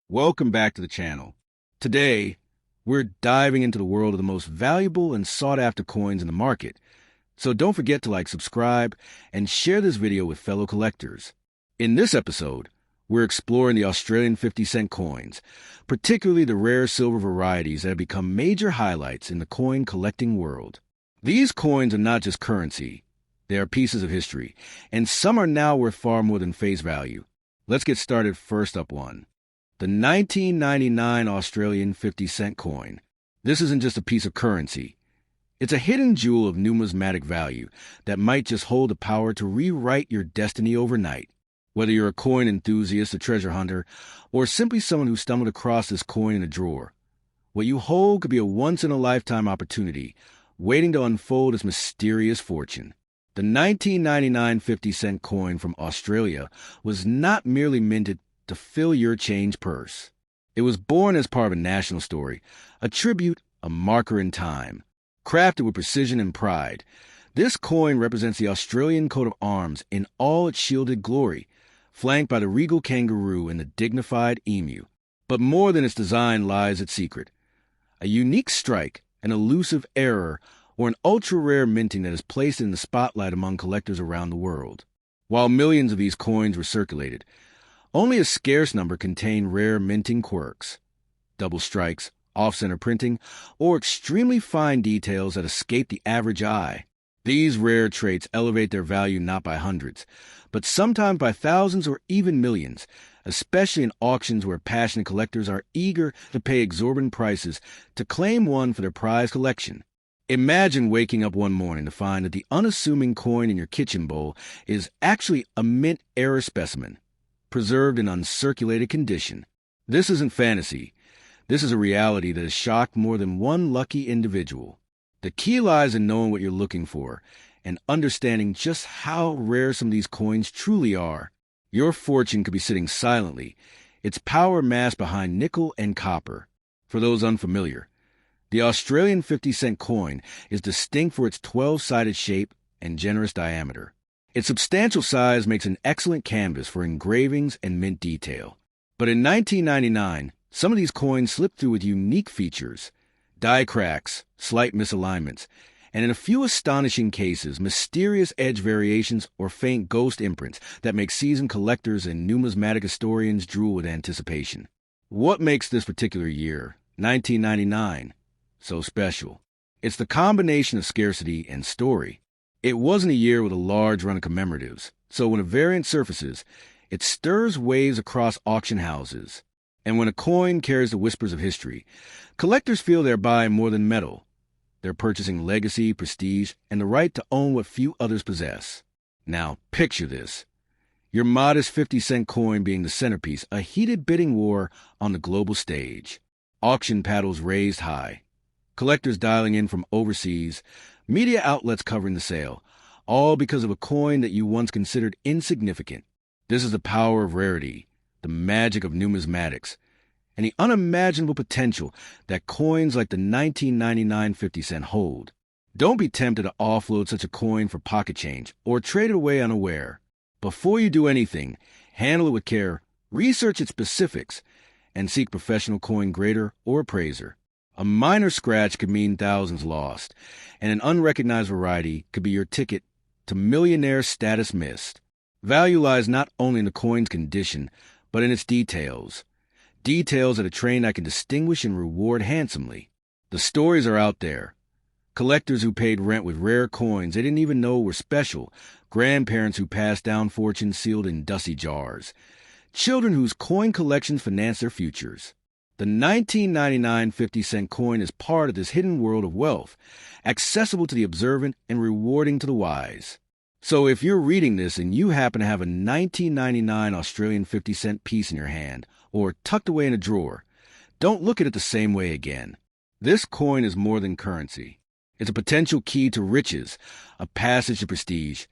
Welcome back to the channel. Today, we're diving into the world of the most valuable and sought-after coins in the market. So don't forget to subscribe, and share this video with fellow collectors. In this episode, we're exploring the Australian 50-cent coins, particularly the rare silver varieties that have become major highlights in the coin collecting world. These coins are not just currency, they are pieces of history, and some are now worth far more than face value. Let's get started. First up, the 1999 Australian 50-cent coin. This isn't just a piece of currency. It's a hidden jewel of numismatic value that might just hold the power to rewrite your destiny overnight. Whether you're a coin enthusiast, a treasure hunter, or simply someone who stumbled across this coin in a drawer, what you hold could be a once-in-a-lifetime opportunity waiting to unfold its mysterious fortune. The 1999 50-cent coin from Australia was not merely minted to fill your change purse. It was born as part of a national story, a tribute, a marker in time. Crafted with precision and pride, this coin represents the Australian coat of arms in all its shielded glory, flanked by the regal kangaroo and the dignified emu. But more than its design lies its secret. A unique strike, an elusive error, or an ultra-rare minting that has placed it in the spotlight among collectors around the world. While millions of these coins were circulated, only a scarce number contained rare minting quirks, double strikes, off-center printing, or extremely fine details that escape the average eye. These rare traits elevate their value not by hundreds, but sometimes by thousands or even millions, especially in auctions where passionate collectors are eager to pay exorbitant prices to claim one for their prized collection. Imagine waking up one morning to find that the unassuming coin in your kitchen bowl is actually a mint era specimen, preserved in uncirculated condition. This isn't fantasy. This is a reality that has shocked more than one lucky individual. The key lies in knowing what you're looking for and understanding just how rare some of these coins truly are. Your fortune could be sitting silently, its power masked behind nickel and copper. For those unfamiliar, the Australian 50-cent coin is distinct for its 12-sided shape and generous diameter. Its substantial size makes an excellent canvas for engravings and mint detail. But in 1999, some of these coins slipped through with unique features, die cracks, slight misalignments, and in a few astonishing cases, mysterious edge variations or faint ghost imprints that make seasoned collectors and numismatic historians drool with anticipation. What makes this particular year, 1999, so special? It's the combination of scarcity and story. It wasn't a year with a large run of commemoratives, so when a variant surfaces, it stirs waves across auction houses. And when a coin carries the whispers of history, collectors feel they're buying more than metal. They're purchasing legacy, prestige, and the right to own what few others possess. Now, picture this. Your modest 50-cent coin being the centerpiece, a heated bidding war on the global stage. Auction paddles raised high. Collectors dialing in from overseas, media outlets covering the sale, all because of a coin that you once considered insignificant. This is the power of rarity, the magic of numismatics, and the unimaginable potential that coins like the 1999 50-cent hold. Don't be tempted to offload such a coin for pocket change or trade it away unaware. Before you do anything, handle it with care, research its specifics, and seek professional coin grader or appraiser. A minor scratch could mean thousands lost, and an unrecognized variety could be your ticket to millionaire status missed. Value lies not only in the coin's condition, but in its details. Details that a trained eye can distinguish and reward handsomely. The stories are out there. Collectors who paid rent with rare coins they didn't even know were special. Grandparents who passed down fortunes sealed in dusty jars. Children whose coin collections financed their futures. The 1999 50-cent coin is part of this hidden world of wealth, accessible to the observant and rewarding to the wise. So if you're reading this and you happen to have a 1999 Australian 50-cent piece in your hand, or tucked away in a drawer, don't look at it the same way again. This coin is more than currency. It's a potential key to riches, a passage to prestige,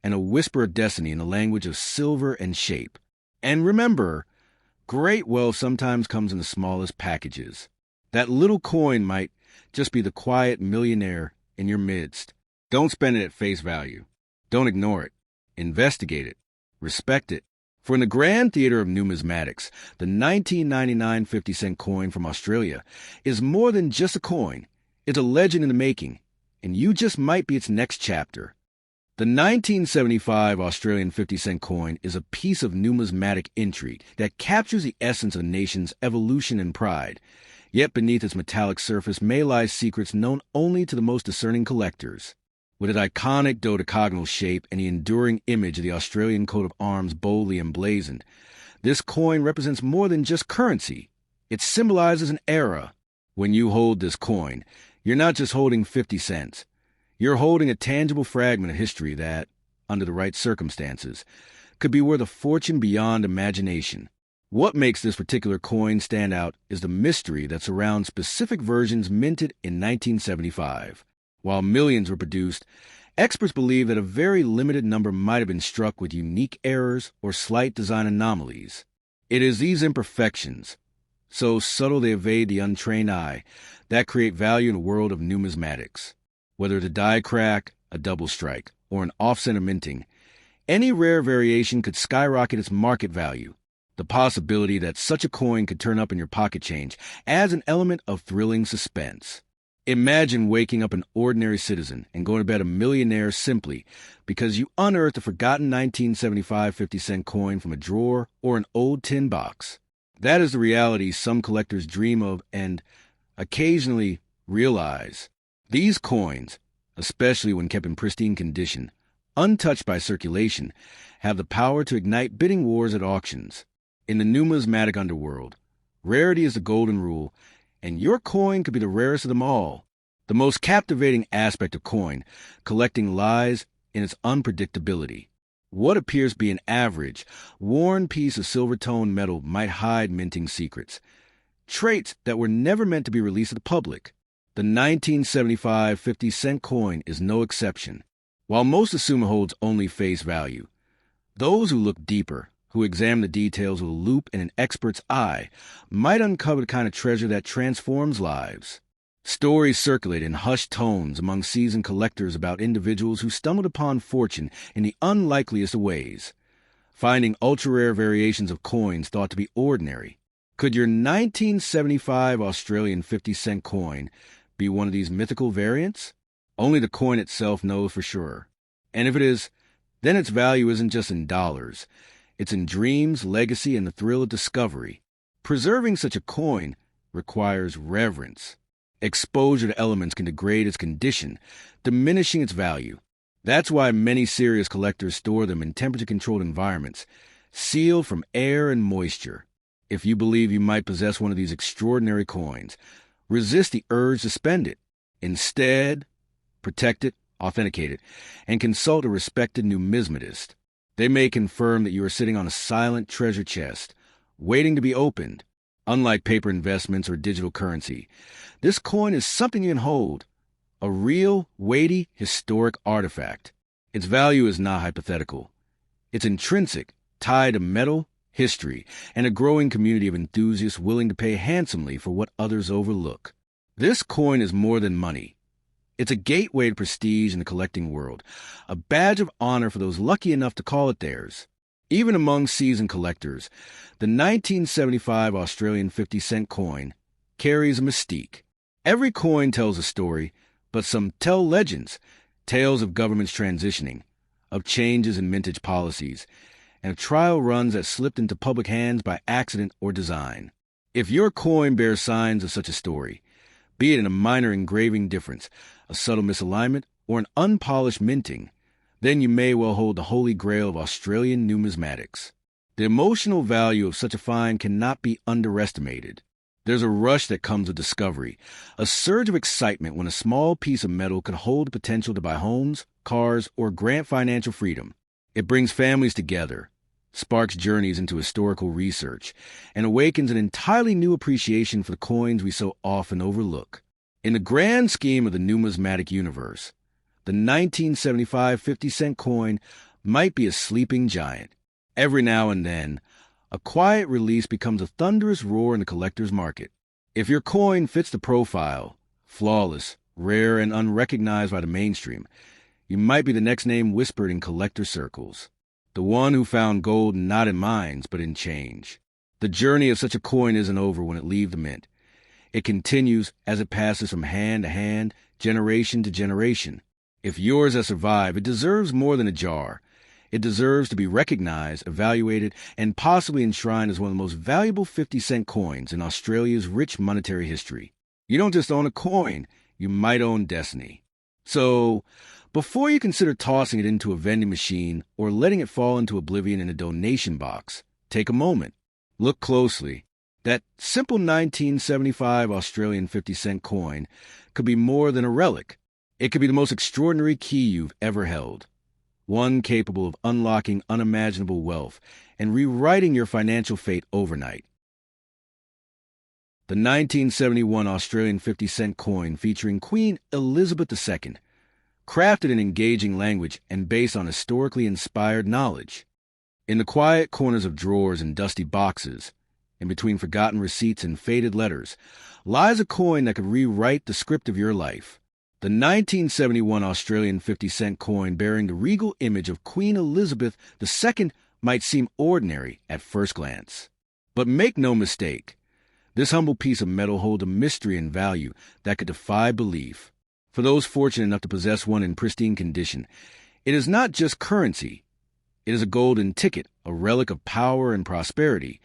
and a whisper of destiny in the language of silver and shape. And remember, great wealth sometimes comes in the smallest packages. That little coin might just be the quiet millionaire in your midst. Don't spend it at face value. Don't ignore it. Investigate it. Respect it. For in the grand theater of numismatics, the 1999 50-cent coin from Australia is more than just a coin. It's a legend in the making, and you just might be its next chapter. The 1975 Australian 50-cent coin is a piece of numismatic intrigue that captures the essence of a nation's evolution and pride. Yet beneath its metallic surface may lie secrets known only to the most discerning collectors. With its iconic dodecagonal shape and the enduring image of the Australian coat of arms boldly emblazoned, this coin represents more than just currency. It symbolizes an era. When you hold this coin, you're not just holding 50 cents. You're holding a tangible fragment of history that, under the right circumstances, could be worth a fortune beyond imagination. What makes this particular coin stand out is the mystery that surrounds specific versions minted in 1975. While millions were produced, experts believe that a very limited number might have been struck with unique errors or slight design anomalies. It is these imperfections, so subtle they evade the untrained eye, that create value in the world of numismatics. Whether it's a die crack, a double strike, or an off-center minting, any rare variation could skyrocket its market value. The possibility that such a coin could turn up in your pocket change adds an element of thrilling suspense. Imagine waking up an ordinary citizen and going to bed a millionaire simply because you unearthed a forgotten 1975 50-cent coin from a drawer or an old tin box. That is the reality some collectors dream of and occasionally realize. These coins, especially when kept in pristine condition, untouched by circulation, have the power to ignite bidding wars at auctions. In the numismatic underworld, rarity is the golden rule, and your coin could be the rarest of them all. The most captivating aspect of coin collecting lies in its unpredictability. What appears to be an average, worn piece of silver-toned metal might hide minting secrets, traits that were never meant to be released to the public. The 1975 50-cent coin is no exception. While most assume it holds only face value, those who look deeper, who examine the details with a loop and an expert's eye, might uncover the kind of treasure that transforms lives. Stories circulate in hushed tones among seasoned collectors about individuals who stumbled upon fortune in the unlikeliest of ways, finding ultra-rare variations of coins thought to be ordinary. Could your 1975 Australian 50-cent coin be one of these mythical variants? Only the coin itself knows for sure. And if it is, then its value isn't just in dollars. It's in dreams, legacy, and the thrill of discovery. Preserving such a coin requires reverence. Exposure to elements can degrade its condition, diminishing its value. That's why many serious collectors store them in temperature-controlled environments, sealed from air and moisture. If you believe you might possess one of these extraordinary coins, resist the urge to spend it. Instead, protect it, authenticate it, and consult a respected numismatist. They may confirm that you are sitting on a silent treasure chest, waiting to be opened. Unlike paper investments or digital currency, this coin is something you can hold, a real, weighty, historic artifact. Its value is not hypothetical. It's intrinsic, tied to metal, history, and a growing community of enthusiasts willing to pay handsomely for what others overlook. This coin is more than money. It's a gateway to prestige in the collecting world, a badge of honor for those lucky enough to call it theirs. Even among seasoned collectors, the 1975 Australian 50-cent coin carries a mystique. Every coin tells a story, but some tell legends, tales of governments transitioning, of changes in mintage policies, and of trial runs that slipped into public hands by accident or design. If your coin bears signs of such a story, be it in a minor engraving difference, a subtle misalignment, or an unpolished minting, then you may well hold the holy grail of Australian numismatics. The emotional value of such a find cannot be underestimated. There's a rush that comes with discovery, a surge of excitement when a small piece of metal could hold the potential to buy homes, cars, or grant financial freedom. It brings families together, sparks journeys into historical research, and awakens an entirely new appreciation for the coins we so often overlook. In the grand scheme of the numismatic universe, the 1975 50-cent coin might be a sleeping giant. Every now and then, a quiet release becomes a thunderous roar in the collector's market. If your coin fits the profile, flawless, rare, and unrecognized by the mainstream, you might be the next name whispered in collector circles. the one who found gold not in mines but in change. The journey of such a coin isn't over when it leaves the mint. It continues as it passes from hand to hand, generation to generation. If yours has survived, it deserves more than a jar. It deserves to be recognized, evaluated, and possibly enshrined as one of the most valuable 50-cent coins in Australia's rich monetary history. You don't just own a coin, you might own destiny. So, before you consider tossing it into a vending machine or letting it fall into oblivion in a donation box, take a moment. Look closely. That simple 1975 Australian 50-cent coin could be more than a relic. It could be the most extraordinary key you've ever held. One capable of unlocking unimaginable wealth and rewriting your financial fate overnight. The 1971 Australian 50-cent coin featuring Queen Elizabeth II, crafted in engaging language and based on historically inspired knowledge. In the quiet corners of drawers and dusty boxes, in between forgotten receipts and faded letters, lies a coin that could rewrite the script of your life. The 1971 Australian 50-cent coin bearing the regal image of Queen Elizabeth II might seem ordinary at first glance. But make no mistake, this humble piece of metal holds a mystery and value that could defy belief. For those fortunate enough to possess one in pristine condition, it is not just currency. It is a golden ticket, a relic of power and prosperity,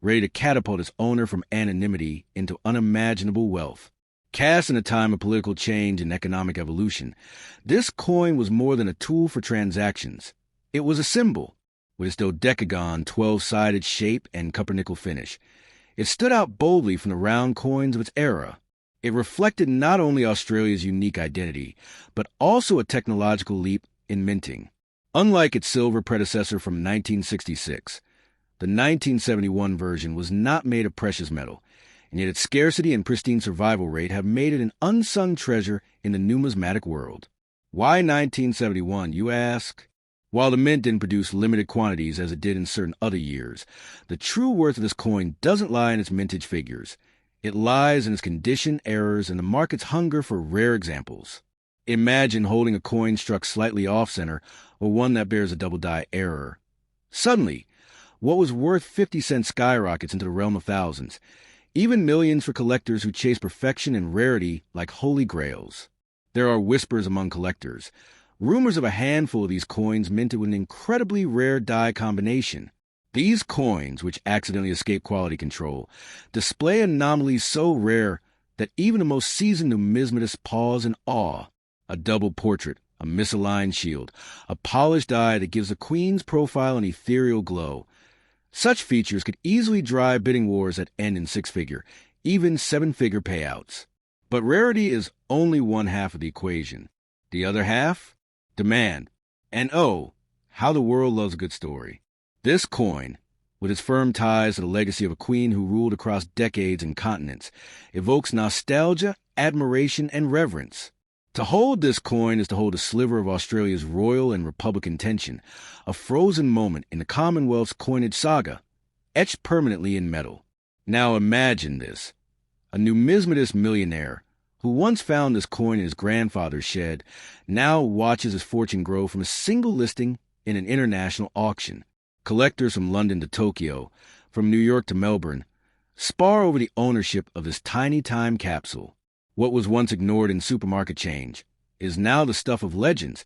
ready to catapult its owner from anonymity into unimaginable wealth. Cast in a time of political change and economic evolution, this coin was more than a tool for transactions. It was a symbol. With its dodecagon, 12-sided shape and copper-nickel finish, it stood out boldly from the round coins of its era. It reflected not only Australia's unique identity, but also a technological leap in minting. Unlike its silver predecessor from 1966, the 1971 version was not made of precious metal, and yet its scarcity and pristine survival rate have made it an unsung treasure in the numismatic world. Why 1971, you ask? While the mint didn't produce limited quantities as it did in certain other years, the true worth of this coin doesn't lie in its mintage figures. It lies in its condition, errors, and the market's hunger for rare examples. Imagine holding a coin struck slightly off-center or one that bears a double-die error. Suddenly, what was worth 50 cents skyrockets into the realm of thousands, even millions for collectors who chase perfection and rarity like holy grails. There are whispers among collectors, rumors of a handful of these coins minted with an incredibly rare die combination. These coins, which accidentally escape quality control, display anomalies so rare that even the most seasoned numismatists pause in awe. A double portrait, a misaligned shield, a polished die that gives the queen's profile an ethereal glow. Such features could easily drive bidding wars that end in six-figure, even seven-figure payouts. But rarity is only one half of the equation. The other half? Demand. And oh, how the world loves a good story. This coin, with its firm ties to the legacy of a queen who ruled across decades and continents, evokes nostalgia, admiration, and reverence. To hold this coin is to hold a sliver of Australia's royal and republican tension, a frozen moment in the Commonwealth's coinage saga, etched permanently in metal. Now imagine this. A numismatist millionaire who once found this coin in his grandfather's shed now watches his fortune grow from a single listing in an international auction. Collectors from London to Tokyo, from New York to Melbourne, spar over the ownership of this tiny time capsule. What was once ignored in supermarket change is now the stuff of legends,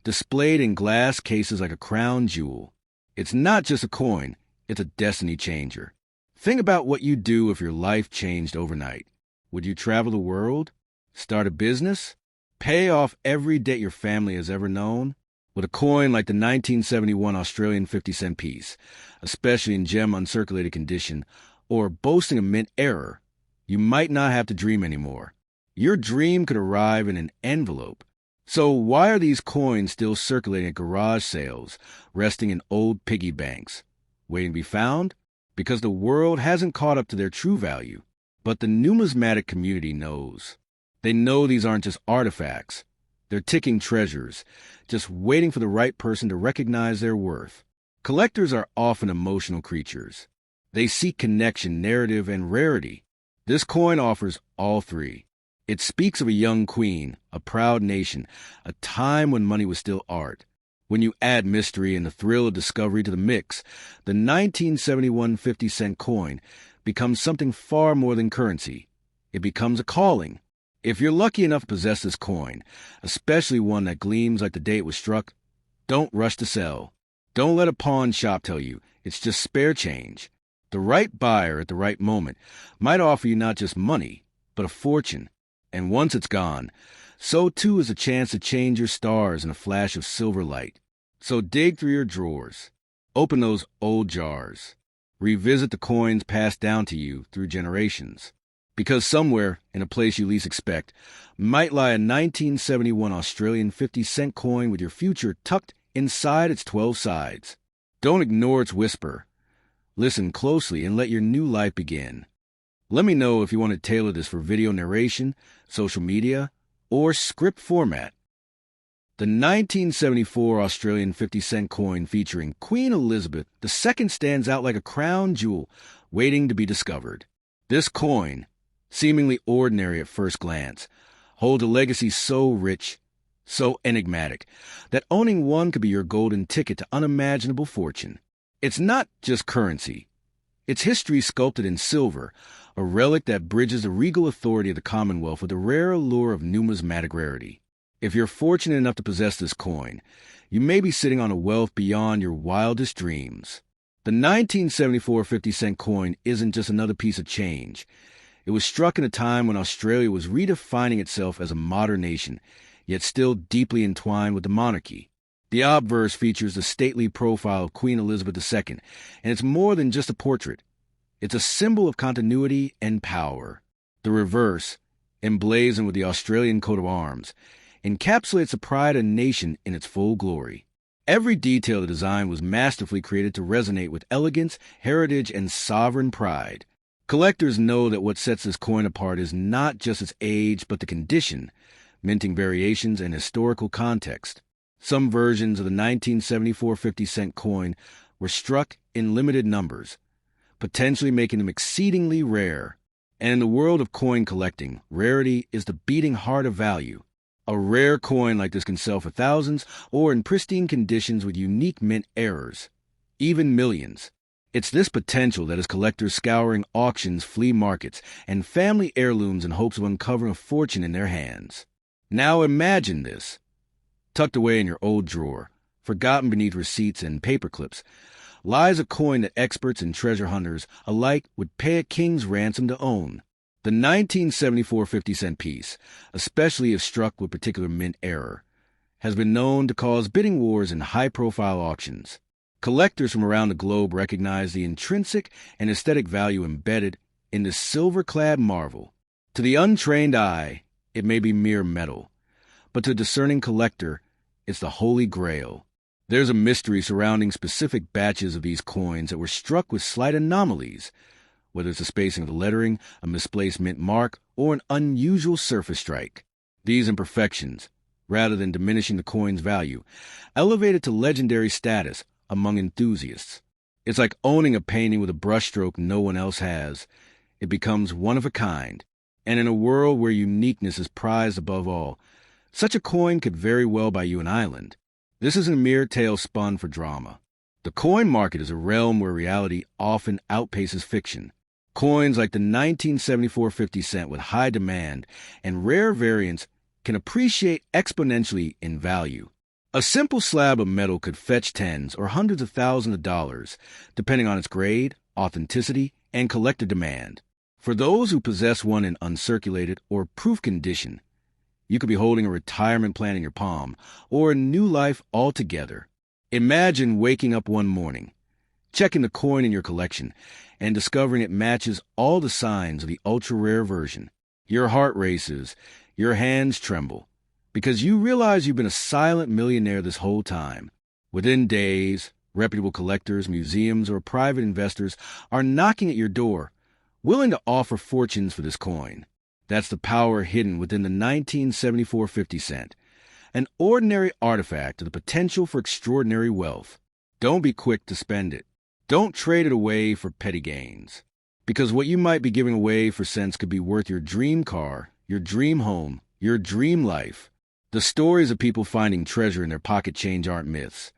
displayed in glass cases like a crown jewel. It's not just a coin, it's a destiny changer. Think about what you'd do if your life changed overnight. Would you travel the world? Start a business? Pay off every debt your family has ever known? With a coin like the 1971 Australian 50-cent piece, especially in gem uncirculated condition, or boasting a mint error, you might not have to dream anymore. Your dream could arrive in an envelope. So why are these coins still circulating at garage sales, resting in old piggy banks, waiting to be found? Because the world hasn't caught up to their true value. But the numismatic community knows. They know these aren't just artifacts. They're ticking treasures, just waiting for the right person to recognize their worth. Collectors are often emotional creatures. They seek connection, narrative, and rarity. This coin offers all three. It speaks of a young queen, a proud nation, a time when money was still art. When you add mystery and the thrill of discovery to the mix, the 1971 50-cent coin becomes something far more than currency. It becomes a calling. If you're lucky enough to possess this coin, especially one that gleams like the day it was struck, don't rush to sell. Don't let a pawn shop tell you it's just spare change. The right buyer at the right moment might offer you not just money, but a fortune. And once it's gone, so too is a chance to change your stars in a flash of silver light. So dig through your drawers. Open those old jars. Revisit the coins passed down to you through generations. Because somewhere, in a place you least expect, might lie a 1971 Australian 50-cent coin with your future tucked inside its 12 sides. Don't ignore its whisper. Listen closely and let your new life begin. Let me know if you want to tailor this for video narration, social media, or script format. The 1974 Australian 50-cent coin featuring Queen Elizabeth II stands out like a crown jewel waiting to be discovered. This coin, seemingly ordinary at first glance, holds a legacy so rich, so enigmatic, that owning one could be your golden ticket to unimaginable fortune. It's not just currency. It's history sculpted in silver, a relic that bridges the regal authority of the Commonwealth with the rare allure of numismatic rarity. If you're fortunate enough to possess this coin, you may be sitting on a wealth beyond your wildest dreams. The 1974 50-cent coin isn't just another piece of change. It was struck in a time when Australia was redefining itself as a modern nation, yet still deeply entwined with the monarchy. The obverse features the stately profile of Queen Elizabeth II, and it's more than just a portrait. It's a symbol of continuity and power. The reverse, emblazoned with the Australian coat of arms, encapsulates the pride of a nation in its full glory. Every detail of the design was masterfully created to resonate with elegance, heritage, and sovereign pride. Collectors know that what sets this coin apart is not just its age, but the condition, minting variations, and historical context. Some versions of the 1974 50-cent coin were struck in limited numbers, potentially making them exceedingly rare. And in the world of coin collecting, rarity is the beating heart of value. A rare coin like this can sell for thousands or in pristine conditions with unique mint errors, even millions. It's this potential that has collectors scouring auctions, flea markets, and family heirlooms in hopes of uncovering a fortune in their hands. Now imagine this. Tucked away in your old drawer, forgotten beneath receipts and paper clips, lies a coin that experts and treasure hunters alike would pay a king's ransom to own. The 1974 50-cent piece, especially if struck with particular mint error, has been known to cause bidding wars in high-profile auctions. Collectors from around the globe recognize the intrinsic and aesthetic value embedded in this silver-clad marvel. To the untrained eye, it may be mere metal, but to a discerning collector, it's the Holy Grail. There's a mystery surrounding specific batches of these coins that were struck with slight anomalies, whether it's the spacing of the lettering, a misplaced mint mark, or an unusual surface strike. These imperfections, rather than diminishing the coin's value, elevate it to legendary status among enthusiasts. It's like owning a painting with a brushstroke no one else has. It becomes one of a kind. And in a world where uniqueness is prized above all, such a coin could very well buy you an island. This isn't a mere tale spun for drama. The coin market is a realm where reality often outpaces fiction. Coins like the 1974 50-cent with high demand and rare variants can appreciate exponentially in value. A simple slab of metal could fetch tens or hundreds of thousands of dollars, depending on its grade, authenticity, and collector demand. For those who possess one in uncirculated or proof condition, you could be holding a retirement plan in your palm or a new life altogether. Imagine waking up one morning, checking the coin in your collection, and discovering it matches all the signs of the ultra-rare version. Your heart races, your hands tremble, because you realize you've been a silent millionaire this whole time. Within days, reputable collectors, museums, or private investors are knocking at your door, willing to offer fortunes for this coin. That's the power hidden within the 1974 50-cent, an ordinary artifact with the potential for extraordinary wealth. Don't be quick to spend it. Don't trade it away for petty gains, because what you might be giving away for cents could be worth your dream car, your dream home, your dream life. The stories of people finding treasure in their pocket change aren't myths.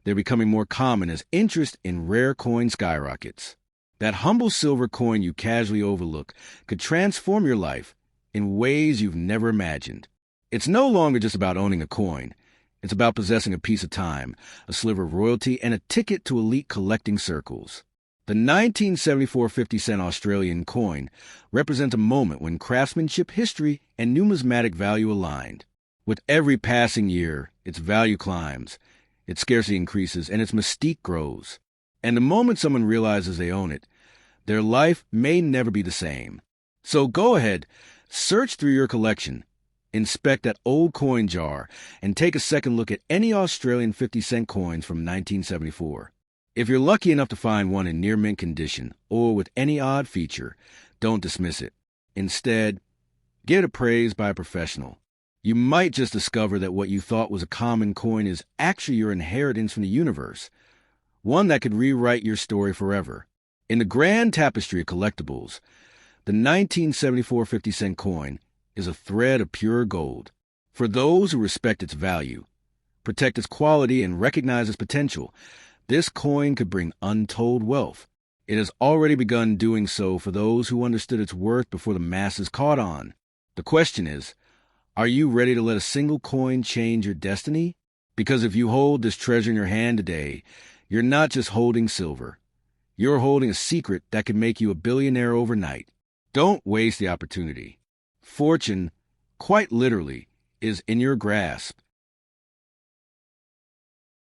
They're becoming more common as interest in rare coins skyrockets. That humble silver coin you casually overlook could transform your life in ways you've never imagined. It's no longer just about owning a coin. It's about possessing a piece of time, a sliver of royalty, and a ticket to elite collecting circles. The 1974 50-cent Australian coin represents a moment when craftsmanship, history, and numismatic value aligned. With every passing year, its value climbs, its scarcity increases, and its mystique grows. And the moment someone realizes they own it, their life may never be the same. So go ahead, search through your collection, inspect that old coin jar, and take a second look at any Australian 50-cent coins from 1974. If you're lucky enough to find one in near mint condition or with any odd feature, don't dismiss it. Instead, give it appraised by a professional. You might just discover that what you thought was a common coin is actually your inheritance from the universe, one that could rewrite your story forever. In the grand tapestry of collectibles, the 1974 50-cent coin is a thread of pure gold. For those who respect its value, protect its quality, and recognize its potential, this coin could bring untold wealth. It has already begun doing so for those who understood its worth before the masses caught on. The question is, are you ready to let a single coin change your destiny? Because if you hold this treasure in your hand today, you're not just holding silver. You're holding a secret that could make you a billionaire overnight. Don't waste the opportunity. Fortune, quite literally, is in your grasp.